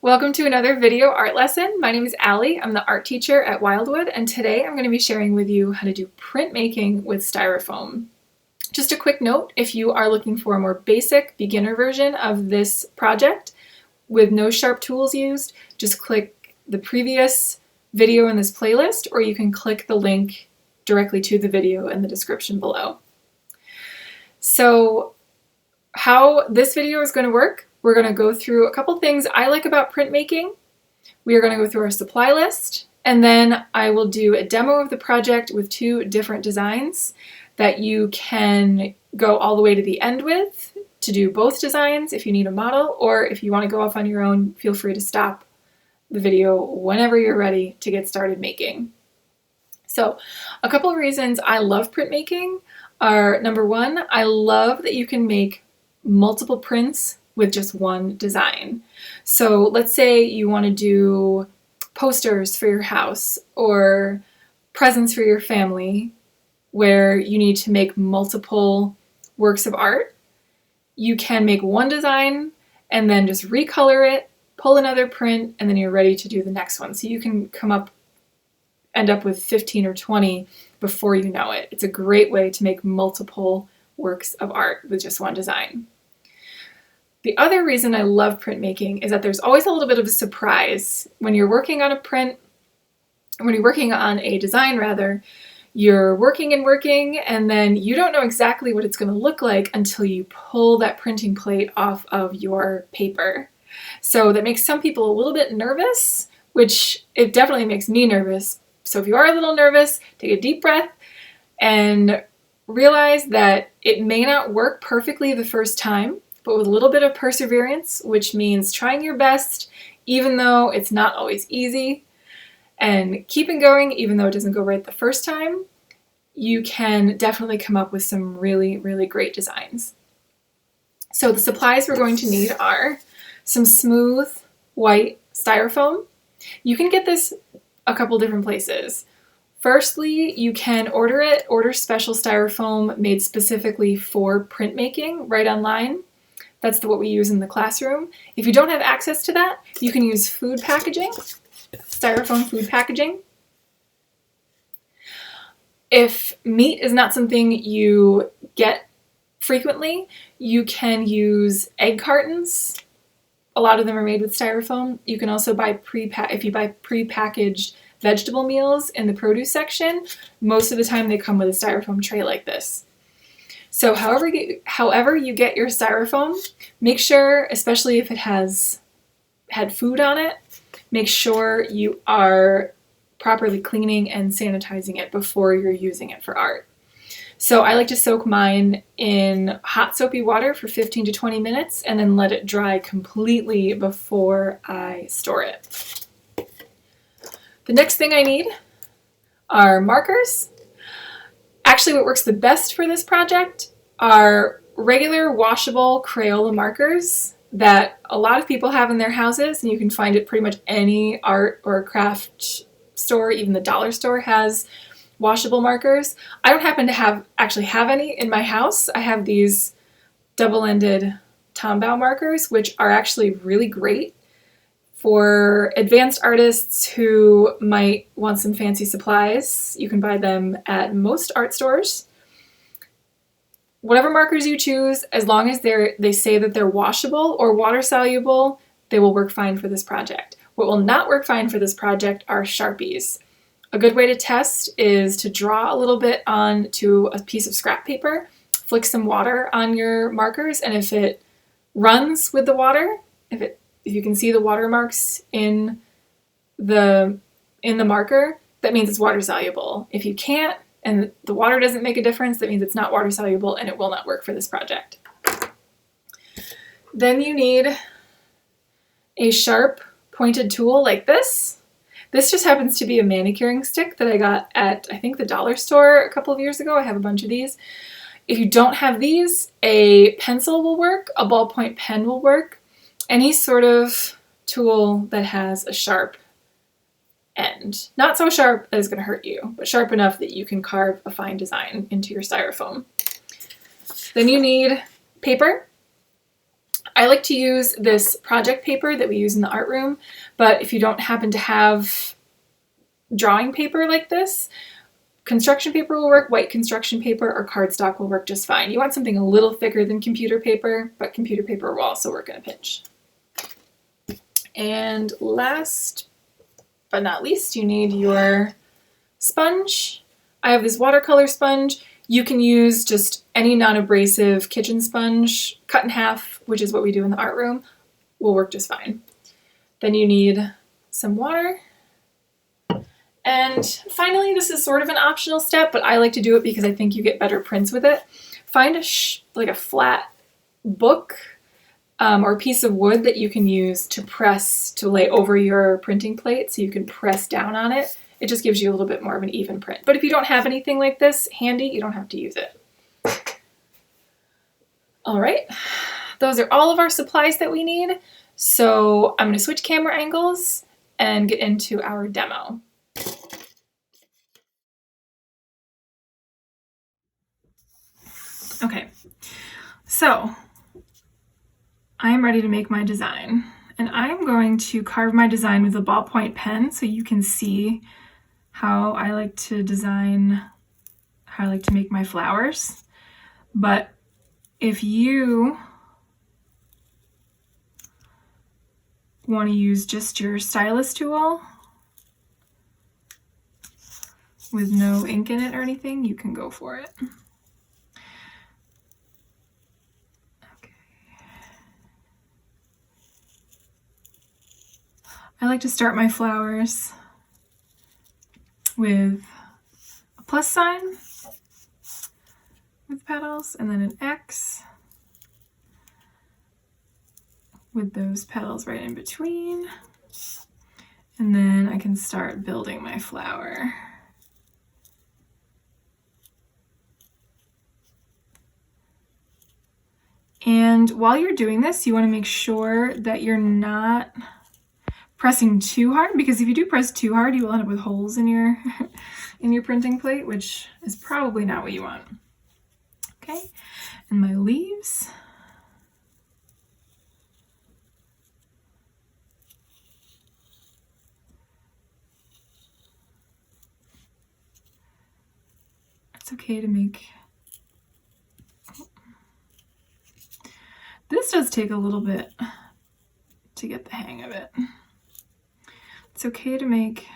Welcome to another video art lesson. My name is Allie. I'm the art teacher at Wildwood, and today I'm going to be sharing with you how to do printmaking with styrofoam. Just a quick note, if you are looking for a more basic beginner version of this project with no sharp tools used, just click the previous video in this playlist, or you can click the link directly to the video in the description below. So how this video is going to work, we're going to go through a couple things I like about printmaking. We are going to go through our supply list, and then I will do a demo of the project with two different designs that you can go all the way to the end with to do both designs if you need a model, or if you want to go off on your own, feel free to stop the video whenever you're ready to get started making. So a couple of reasons I love printmaking are, number one, I love that you can make multiple prints with just one design. So let's say you want to do posters for your house or presents for your family where you need to make multiple works of art. You can make one design and then just recolor it, pull another print, and then you're ready to do the next one. So you can end up with 15 or 20 before you know it. It's a great way to make multiple works of art with just one design. The other reason I love printmaking is that there's always a little bit of a surprise. When you're working on a design rather, you're working and then you don't know exactly what it's going to look like until you pull that printing plate off of your paper. So that makes some people a little bit nervous, which it definitely makes me nervous. So if you are a little nervous, take a deep breath and realize that it may not work perfectly the first time, but with a little bit of perseverance, which means trying your best, even though it's not always easy, and keeping going, even though it doesn't go right the first time, you can definitely come up with some really, really great designs. So the supplies we're going to need are some smooth white styrofoam. You can get this a couple different places. Firstly, you can order special styrofoam made specifically for printmaking right online. That's what we use in the classroom. If you don't have access to that, you can use food packaging, styrofoam food packaging. If meat is not something you get frequently, you can use egg cartons. A lot of them are made with styrofoam. You can also buy if you buy pre-packaged vegetable meals in the produce section, most of the time they come with a styrofoam tray like this. So however you get your styrofoam, make sure, especially if it has had food on it, make sure you are properly cleaning and sanitizing it before you're using it for art. So I like to soak mine in hot soapy water for 15 to 20 minutes and then let it dry completely before I store it. The next thing I need are markers. Actually, what works the best for this project are regular washable Crayola markers that a lot of people have in their houses, and you can find it pretty much any art or craft store. Even the dollar store has washable markers. I don't happen to actually have any in my house. I have these double-ended Tombow markers, which are actually really great for advanced artists who might want some fancy supplies. You can buy them at most art stores. Whatever markers you choose, as long as they say that they're washable or water soluble, they will work fine for this project. What will not work fine for this project are Sharpies. A good way to test is to draw a little bit onto a piece of scrap paper, flick some water on your markers, and if it runs with the water, if you can see the watermarks in the marker, that means it's water soluble. If you can't, and the water doesn't make a difference, that means it's not water soluble and it will not work for this project. Then you need a sharp pointed tool like this. This just happens to be a manicuring stick that I got at, I think, the dollar store a couple of years ago. I have a bunch of these. If you don't have these, a pencil will work, a ballpoint pen will work. Any sort of tool that has a sharp end. Not so sharp that it's going to hurt you, but sharp enough that you can carve a fine design into your styrofoam. Then you need paper. I like to use this project paper that we use in the art room, but if you don't happen to have drawing paper like this, construction paper will work, white construction paper or cardstock will work just fine. You want something a little thicker than computer paper, but computer paper will also work in a pinch. And last but not least, you need your sponge. I have this watercolor sponge. You can use just any non-abrasive kitchen sponge, cut in half, which is what we do in the art room, will work just fine. Then you need some water. And finally, this is sort of an optional step, but I like to do it because I think you get better prints with it. Find a flat book or a piece of wood that you can use to lay over your printing plate so you can press down on it. It just gives you a little bit more of an even print. But if you don't have anything like this handy, you don't have to use it. All right, those are all of our supplies that we need. So I'm going to switch camera angles and get into our demo. Okay, so I'm ready to make my design, and I'm going to carve my design with a ballpoint pen so you can see how I like to design, how I like to make my flowers. But if you want to use just your stylus tool with no ink in it or anything, you can go for it. I like to start my flowers with a plus sign with petals and then an X with those petals right in between. And then I can start building my flower. And while you're doing this, you want to make sure that you're not pressing too hard, because if you do press too hard, you will end up with holes in your printing plate, which is probably not what you want. Okay, and my leaves. It's okay to make. This does take a little bit to get the hang of it. It's okay to make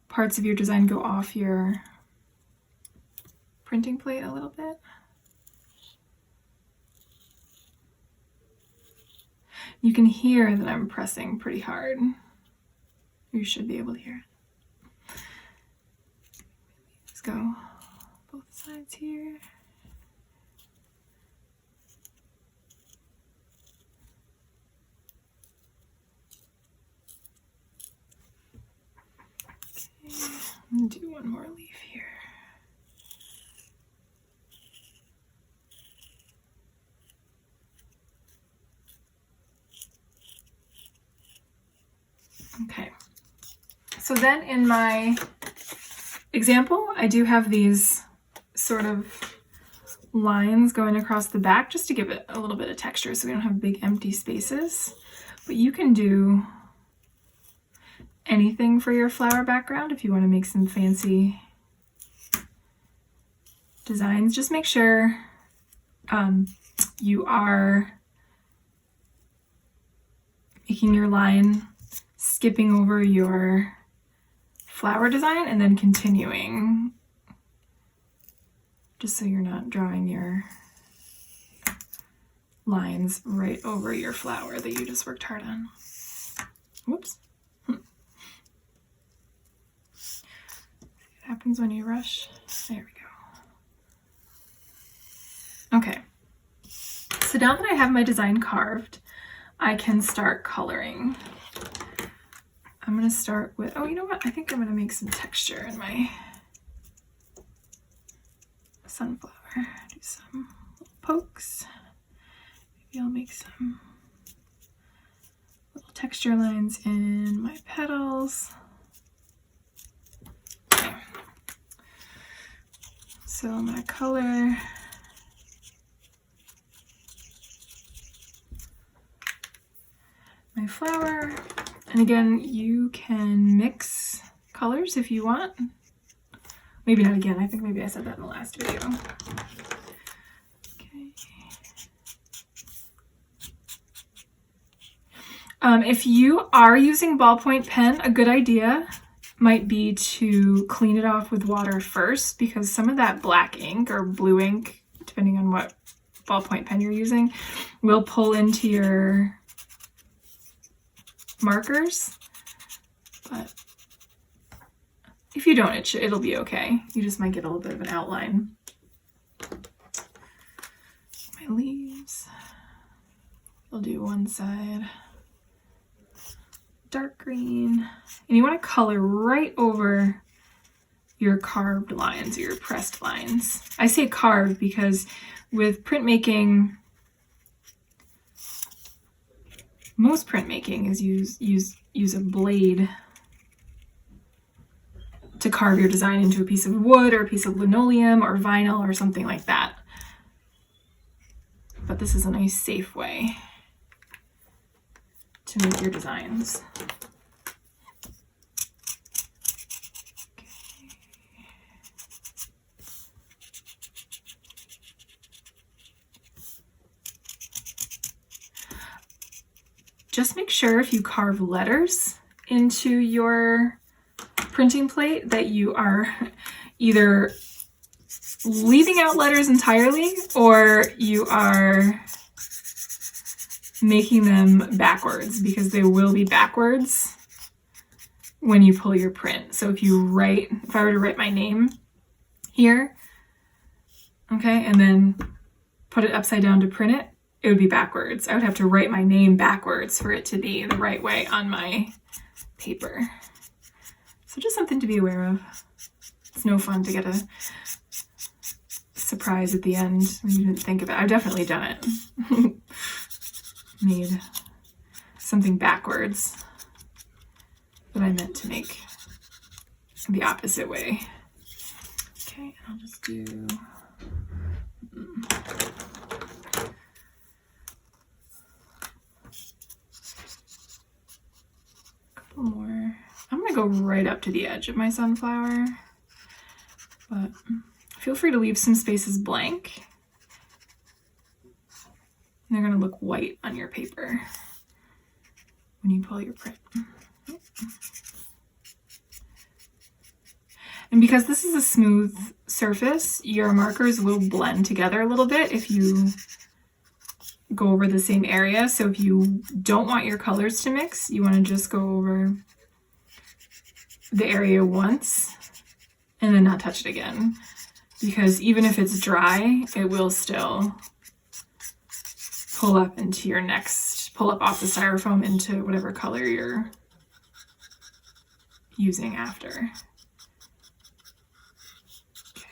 parts of your design go off your printing plate a little bit. You can hear that I'm pressing pretty hard. You should be able to hear it. Let's go both sides here. Okay, do one more leaf here. Okay, so then in my example, I do have these sort of lines going across the back just to give it a little bit of texture so we don't have big empty spaces. But you can do anything for your flower background if you want to make some fancy designs. Just make sure you are making your line skipping over your flower design and then continuing, just so you're not drawing your lines right over your flower that you just worked hard on. Whoops. It happens when you rush. There we go. Okay, so now that I have my design carved, I can start coloring. I'm going to start with, oh, you know what? I think I'm going to make some texture in my sunflower. Do some little pokes. Maybe I'll make some little texture lines in my petals. Okay. So I'm going to color my flower. And again, you can mix colors if you want. Maybe not again. I think maybe I said that in the last video. Okay. If you are using ballpoint pen, a good idea might be to clean it off with water first, because some of that black ink or blue ink, depending on what ballpoint pen you're using, will pull into your markers. But if you don't, it'll be okay. You just might get a little bit of an outline. My leaves. I'll do one side dark green, and you want to color right over your carved lines or your pressed lines. I say carved because with printmaking, most printmaking is use a blade to carve your design into a piece of wood or a piece of linoleum or vinyl or something like that. But this is a nice safe way to make your designs. Okay. Just make sure if you carve letters into your printing plate that you are either leaving out letters entirely or you are making them backwards, because they will be backwards when you pull your print. So if I were to write my name here, okay, and then put it upside down to print it, it would be backwards. I would have to write my name backwards for it to be the right way on my paper. So just something to be aware of. It's no fun to get a surprise at the end when you didn't think of it. I've definitely done it. Made something backwards that I meant to make the opposite way. Okay, I'll just do a couple more. I'm gonna go right up to the edge of my sunflower, but feel free to leave some spaces blank. They're going to look white on your paper when you pull your print. And because this is a smooth surface, your markers will blend together a little bit if you go over the same area. So if you don't want your colors to mix, you want to just go over the area once and then not touch it again. Because even if it's dry, it will still pull up into your pull up off the styrofoam into whatever color you're using after. Okay.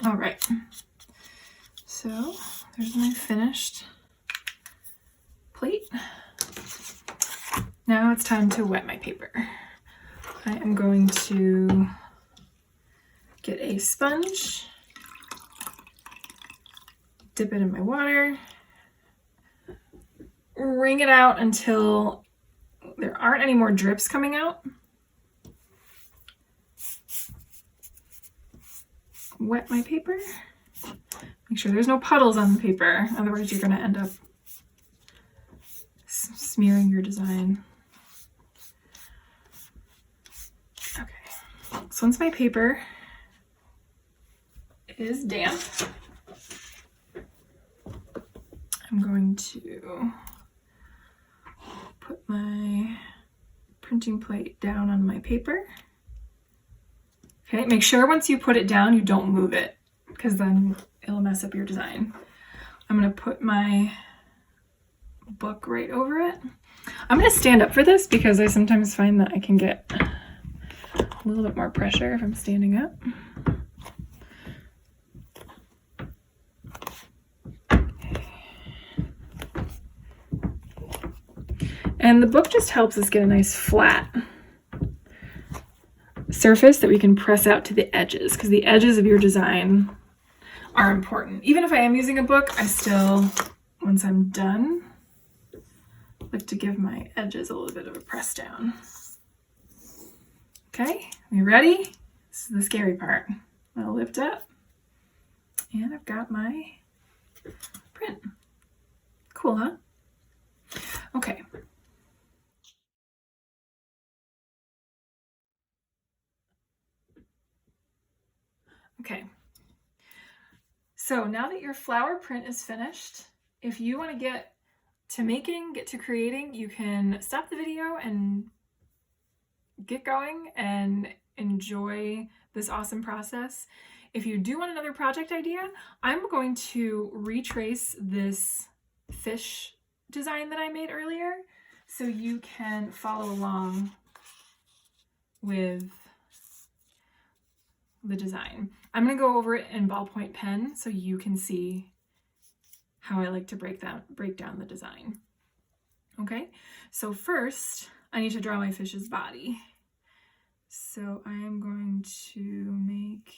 All right, so there's my finished plate. Now it's time to wet my paper. I am going to get a sponge, dip it in my water, wring it out until there aren't any more drips coming out. Wet my paper. Make sure there's no puddles on the paper, otherwise you're going to end up smearing your design. Okay, so once my paper is damp, I'm going to put my printing plate down on my paper. Okay, make sure once you put it down, you don't move it, because then it'll mess up your design. I'm going to put my book right over it. I'm going to stand up for this because I sometimes find that I can get a little bit more pressure if I'm standing up. And the book just helps us get a nice flat surface that we can press out to the edges, because the edges of your design are important. Even if I am using a book, I still, once I'm done, like to give my edges a little bit of a press down. Okay, are you ready? This is the scary part. I'll lift up, and I've got my print. Cool, huh? Okay. Okay. So now that your flower print is finished, if you want to get to creating, you can stop the video and get going and enjoy this awesome process. If you do want another project idea, I'm going to retrace this fish design that I made earlier so you can follow along with the design. I'm going to go over it in ballpoint pen so you can see how I like to break down the design. Okay, so first I need to draw my fish's body. So I am going to make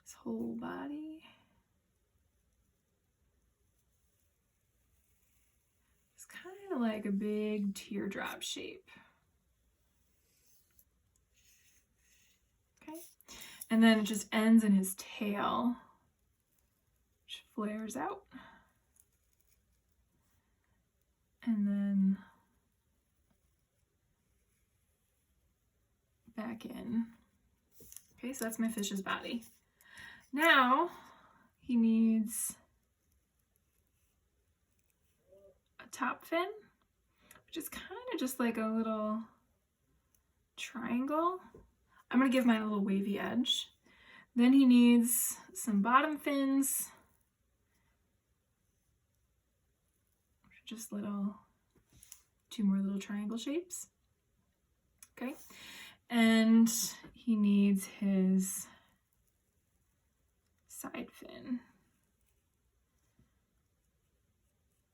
his whole body. It's kind of like a big teardrop shape. Okay, and then it just ends in his tail, which flares out. And then back in. Okay, so that's my fish's body. Now he needs a top fin, which is kind of just like a little triangle. I'm going to give mine a little wavy edge. Then he needs some bottom fins, just two more little triangle shapes. Okay, and he needs his side fin.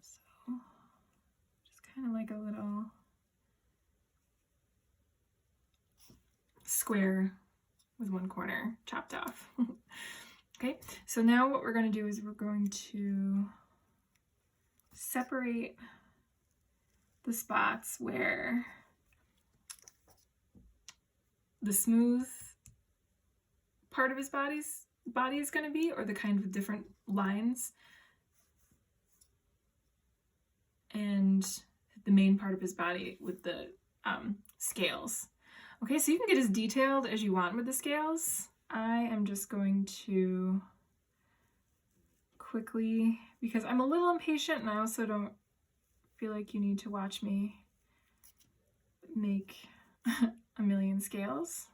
So just kind of like a little square with one corner chopped off. Okay, so now what we're going to do is we're going to separate the spots where the smooth part of his body is going to be, or the kind of different lines, and the main part of his body with the scales. Okay, so you can get as detailed as you want with the scales. I am just going to quickly, because I'm a little impatient and I also don't feel like you need to watch me make a million scales.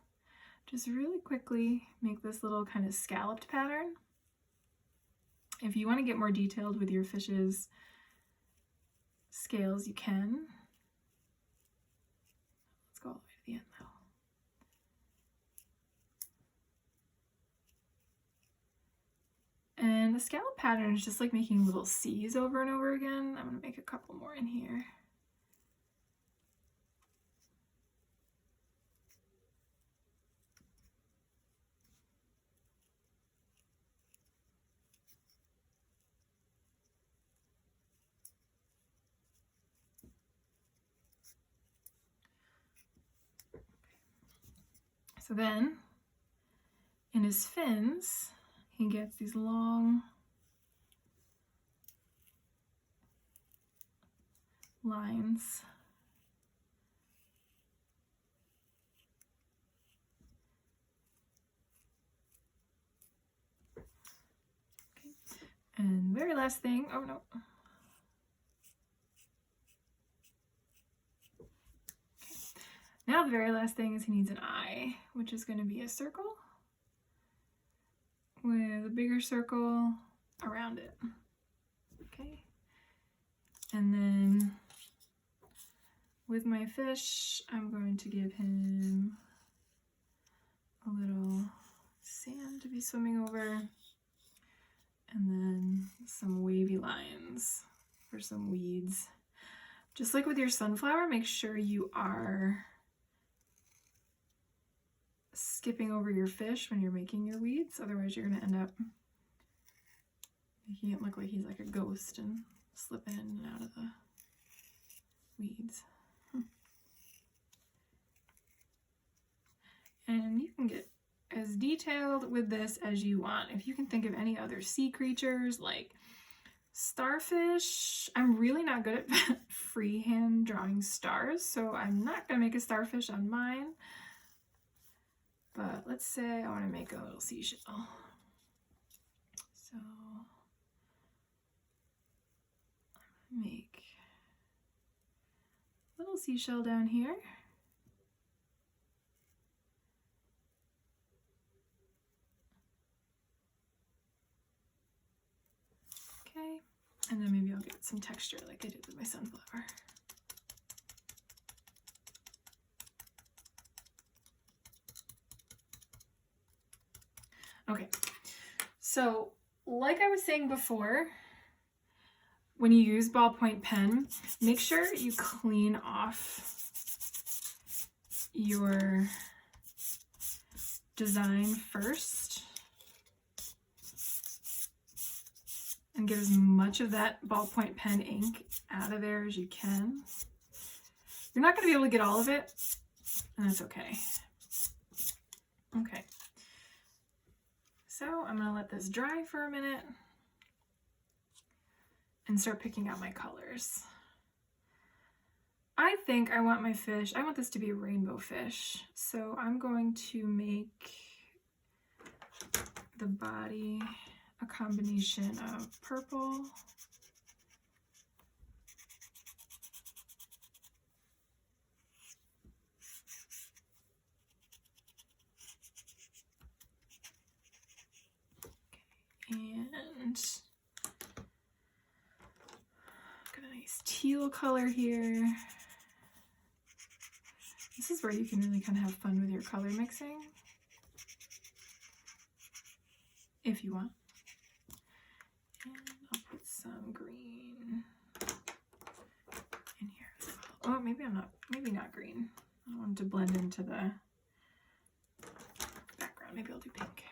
Just really quickly make this little kind of scalloped pattern. If you want to get more detailed with your fish's scales, you can. Let's go all the way to the end though. And the scallop pattern is just like making little C's over and over again. I'm going to make a couple more in here. So then, in his fins, he gets these long lines. Okay. And very last thing, oh no. Now the very last thing is he needs an eye, which is going to be a circle with a bigger circle around it. Okay. And then with my fish, I'm going to give him a little sand to be swimming over, and then some wavy lines for some weeds. Just like with your sunflower, make sure you are skipping over your fish when you're making your weeds. Otherwise you're going to end up making it look like he's like a ghost and slipping in and out of the weeds. And you can get as detailed with this as you want. If you can think of any other sea creatures like starfish, I'm really not good at freehand drawing stars, so I'm not going to make a starfish on mine. But let's say I want to make a little seashell. So I'm going to make a little seashell down here. Okay, and then maybe I'll get some texture like I did with my sunflower. Okay, so like I was saying before, when you use ballpoint pen, make sure you clean off your design first. And get as much of that ballpoint pen ink out of there as you can. You're not going to be able to get all of it, and that's okay. Okay. So I'm going to let this dry for a minute and start picking out my colors. I think I want my fish, I want this to be a rainbow fish. So I'm going to make the body a combination of purple and got a nice teal color here. This is where you can really kind of have fun with your color mixing if you want. And I'll put some green in here as well. Oh, maybe not green. I don't want it to blend into the background. Maybe I'll do pink.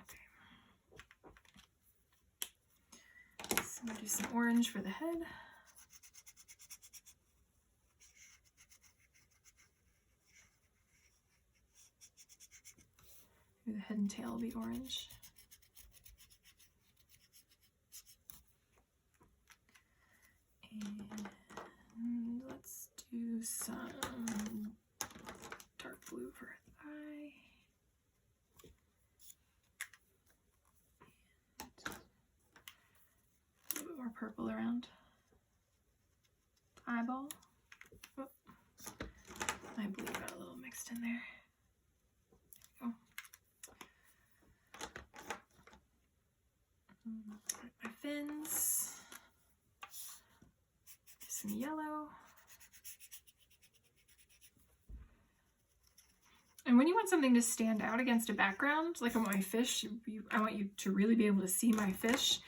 Okay. So I'm gonna do some orange for the head. The head and tail will be orange. And let's do some dark blue for her thigh. And a little bit more purple around eyeball. Oh, my blue got a little mixed in there. There we go. My fins, some yellow. And when you want something to stand out against a background, like I want my fish, I want you to really be able to see my fish.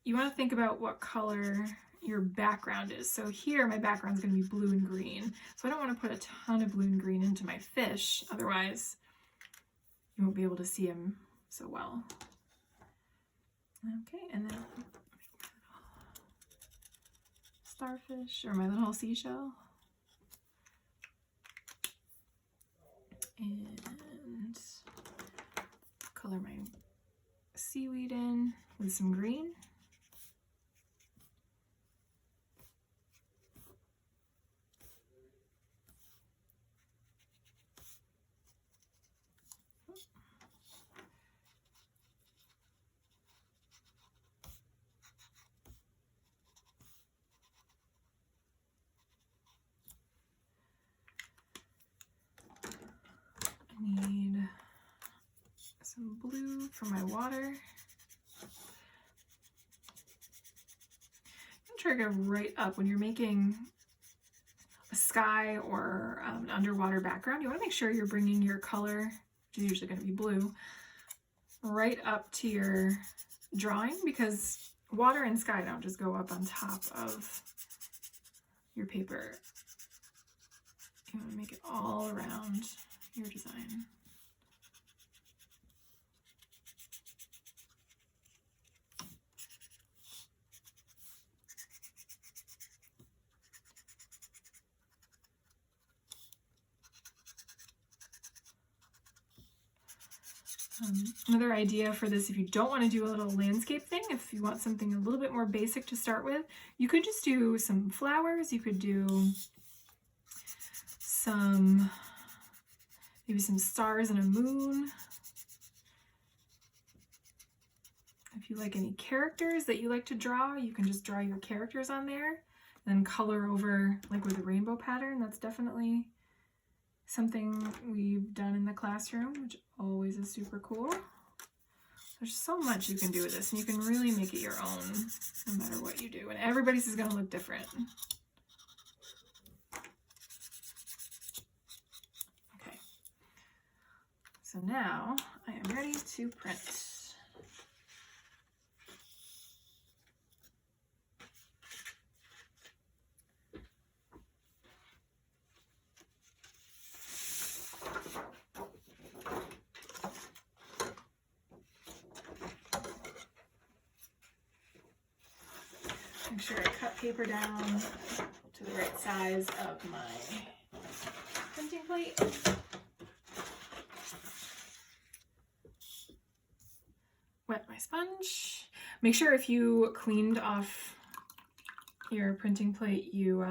You want to think about what color your background is. So here my background is going to be blue and green. So I don't want to put a ton of blue and green into my fish, otherwise you won't be able to see him so well. Okay, and then make my little starfish or my little seashell. And color my seaweed in with some green. I need some blue for my water. I'm trying to go right up when you're making a sky or an underwater background. You want to make sure you're bringing your color, which is usually going to be blue, right up to your drawing, because water and sky don't just go up on top of your paper. You want to make it all around your design. Another idea for this, if you don't want to do a little landscape thing, if you want something a little bit more basic to start with, you could just do some flowers. You could do maybe some stars and a moon. If you like any characters that you like to draw, you can just draw your characters on there and then color over like with a rainbow pattern. That's definitely something we've done in the classroom, which always is super cool. There's so much you can do with this, and you can really make it your own no matter what you do, and everybody's is going to look different. Okay, so now I am ready to print. Make sure I cut paper down to the right size of my printing plate. Wet my sponge. Make sure if you cleaned off your printing plate, you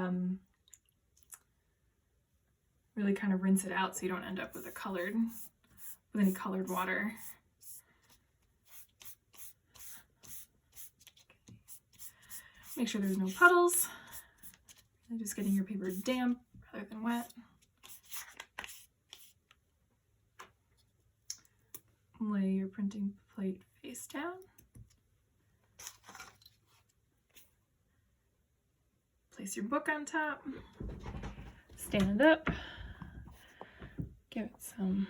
really kind of rinse it out so you don't end up with any colored water. Make sure there's no puddles. You're just getting your paper damp rather than wet. Lay your printing plate face down. Place your book on top. Stand up. Give it some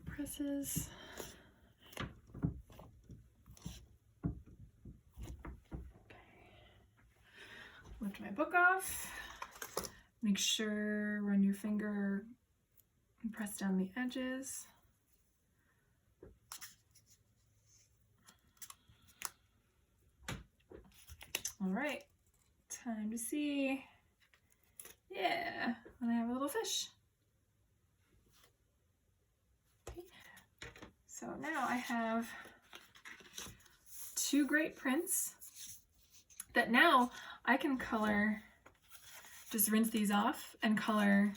presses. Lift my book off. Make sure, run your finger and press down the edges. All right, time to see. Yeah, and I have a little fish. Okay. So now I have 2 great prints that now I can color, just rinse these off and color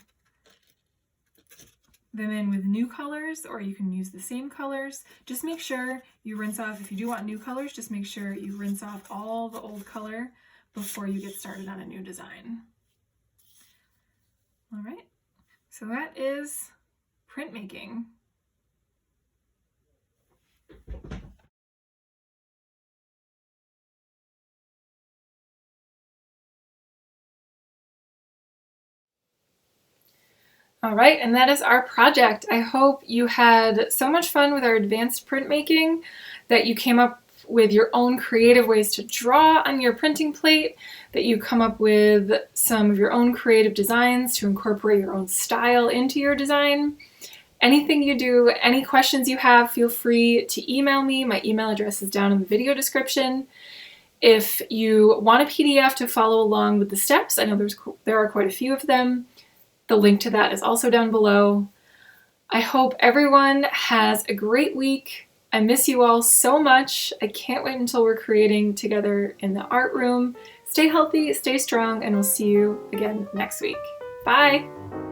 them in with new colors, or you can use the same colors. Just make sure you rinse off, if you do want new colors, just make sure you rinse off all the old color before you get started on a new design. All right, so that is printmaking. All right, and that is our project. I hope you had so much fun with our advanced printmaking that you came up with your own creative ways to draw on your printing plate, that you come up with some of your own creative designs to incorporate your own style into your design. Anything you do, any questions you have, feel free to email me. My email address is down in the video description. If you want a PDF to follow along with the steps, I know there are quite a few of them. The link to that is also down below. I hope everyone has a great week. I miss you all so much. I can't wait until we're creating together in the art room. Stay healthy, stay strong, and we'll see you again next week. Bye!